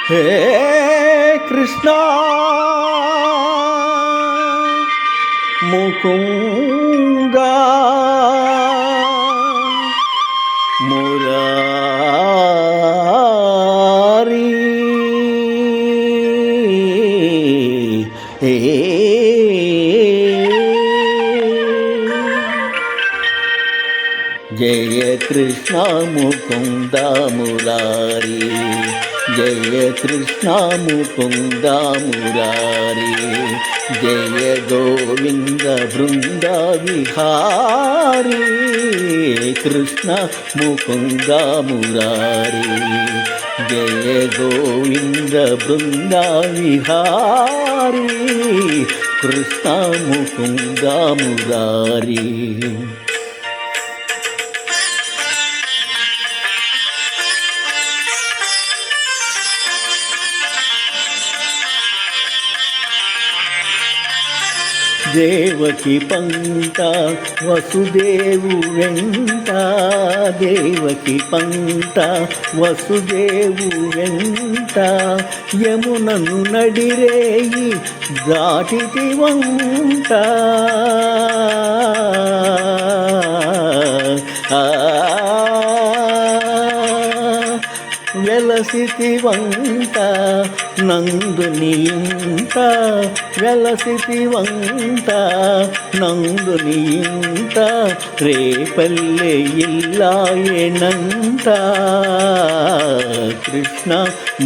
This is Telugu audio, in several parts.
హే కృష్ణ ముకుంద మురారి జయ కృష్ణ ముకుంద మురారి జయ కృష్ణ ముకుంద మురారి జయ గోవింద బృంద విహారీ కృష్ణ ముకుంద మురారి జయ గోవింద బృంద విహారీ కృష్ణ ముకుంద మురారి దేవకి పంట వసుదేవు వెంట దేవకి పంట వసుదేవు వెంట యమునను నడిరేయి దాటితి వంట వెలసితి వంట నందుని ఇంట వెలసితి వంట నందుని ఇంట రేపల్లె ఇల్లాయనంట కృష్ణ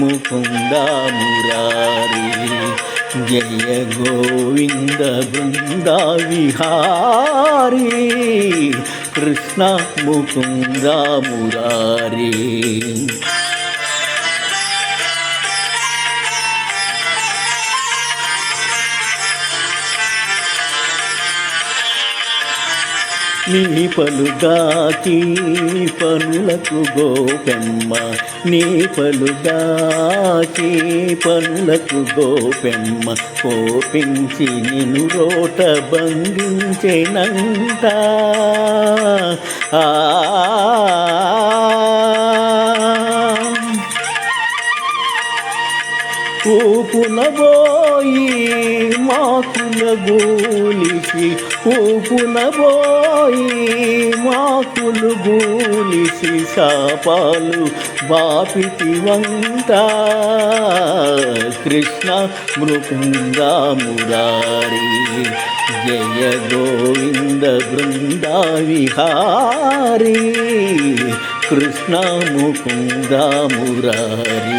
ముకుంద మురారి జయ గోవింద బృంద విహారీ కృష్ణ ముకుంద మురారి నీ పలుగాకి పనులకు గోపెమ్మ నీ పలుగాకి పనులకు గోపెమ్మ కోపించి నిన్ను రోట బంధించెనంట ఊపునబోయి మాకుల గూలిసి ఊపునబోయి మాకులు గూలిసి శాపాలు బాపితి వంట కృష్ణ ముకుంద మురారి జయ గోవింద బృంద విహారీ కృష్ణ ముకుంద మురారి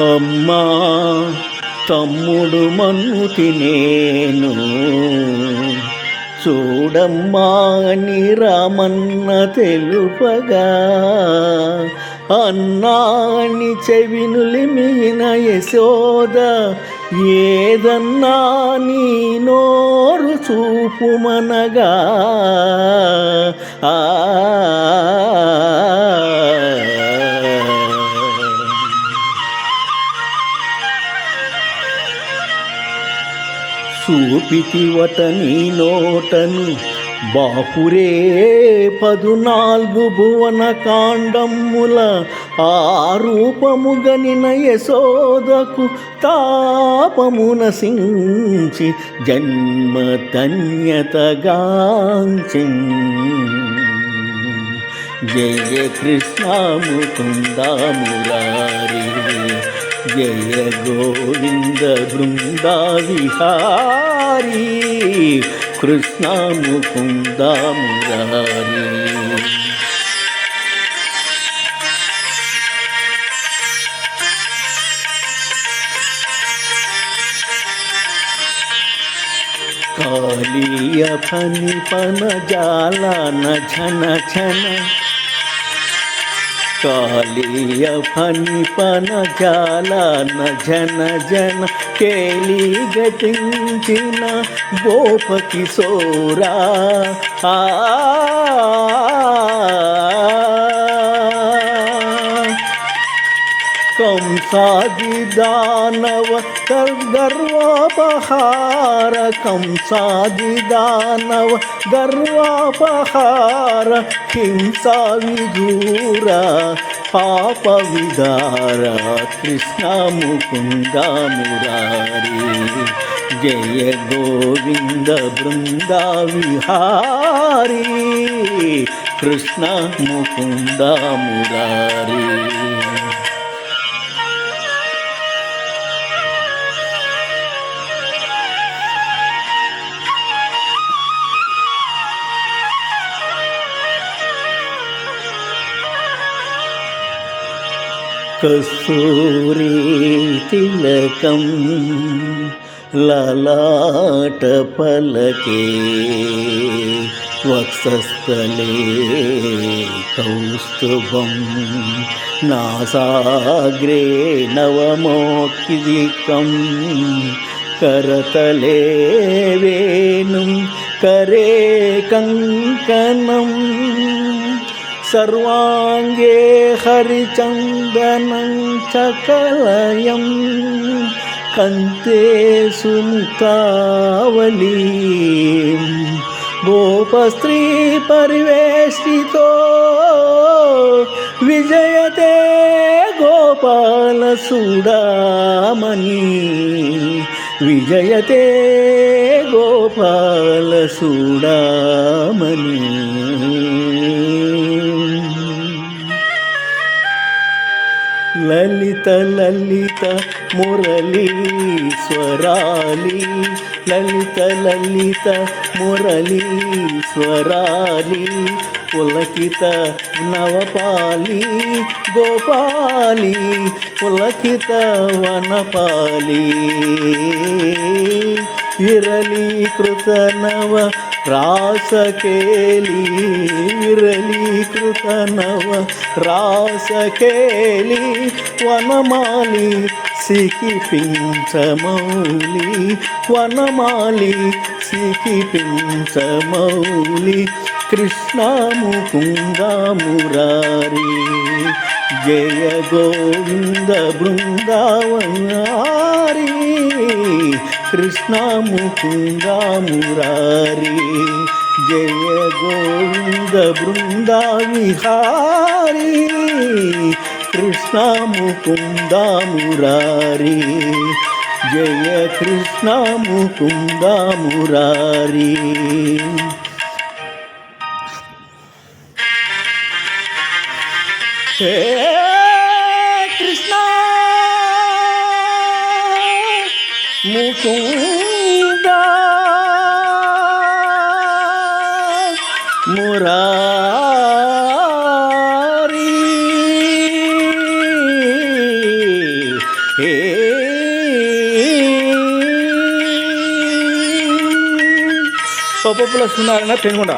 అమ్మా తమ్ముడు మన్నుతి నేను చూడమ్మా అని రామన్న తెలుపగా అన్నాని చెవినులిమిన యశోద ఏదన్నా నీ నోరు చూపుమనగా చూపితివట నీ నోటను బాపురే 14 భువన కాండమ్ముల ఆ రూపముగనిన యశోదకు తాపమున సించి జన్మ ధన్యతగాంచిన్ జయ కృష్ణ ముకుంద మురారి జయ గోవింద బృంద విహారీ కృష్ణ ముకుంద మురారి కాళీయ ఫణి పన జాలన ఝన ఝన కాళీయ ఫణి పన జాలన ఝన ఝన కేలి గతించిన గోప కిశోరా కంసాది దానవ గర్వోపహార కంసాది దానవ గర్వోపహార హింసా విదూర పాప విదార కృష్ణ ముకుంద మురారి జయ గోవింద బృంద విహారీ కృష్ణ ముకుంద మురారి. కస్తూరి తిలకం లలాట పలకే వక్షస్థలే కౌస్తుభం నాసాగ్రే నవమోక్తికం కరతలే వేణుం కరే కంకణం సర్వాంగే హరిచందనం చకలయం కంతే సుముఖావళీ గోపస్త్రీ పరివేష్టితో విజయతే గోపాల చూడామణి విజయతే గోపాల చూడామణి. లలిత లలిత మురళీ స్వరాలి లలిత లలిత మురళీ స్వరాలి పులకిత నవపాలి గోపాలి పులకిత వనపాలి విరళీకృత నవ రాసకేలి విరళీకృత నవ రాసకేలి వనమాలి సికిపించమౌలి వనమాలి సికిపించమౌలి కృష్ణ ముకుంద మురారి జయ గోవింద బృందావనారి కృష్ణ ముకుంద మురారి జయ గోవింద బృంద విహారీ కృష్ణ ముకుంద మురారి జయ కృష్ణ ముకుంద మురారి. హే కృష్ణ ముకుంద మురారి పప్పుల సున్నారణ పెనుగొండ.